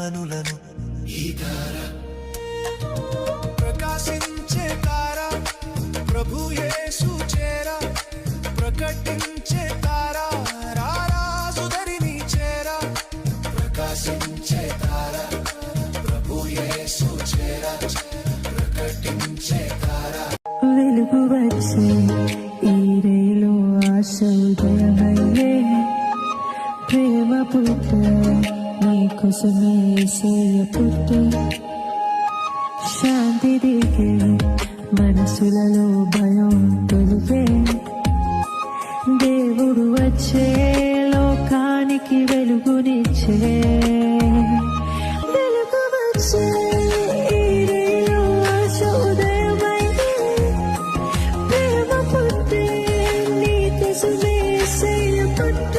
జ్ఞానులను ఈ తార ప్రకాశించే తార ప్రభు యేసు చేర ప్రకటించే తార రారాజుదరిని చేర ప్రకాశించే తార ప్రభు యేసు చేర ప్రకటించే తార వెలుగు వచ్చే ఈ రేలో ఆశ ఉదయమయ్యే ప్రేమ పుట్ట నీకోసమే యేసయ్య పుట్ట శాంతి దిగే మనసులలో భయం తొలిపే దేవుడు వచ్చే లోకానికి వెలుగునిచ్చే వెలుగు వచ్చే ఈ రేలో ఆశ ఉదయమయ్యే ప్రేమ పుట్టే నీకోసమే యేసయ్య పుట్ట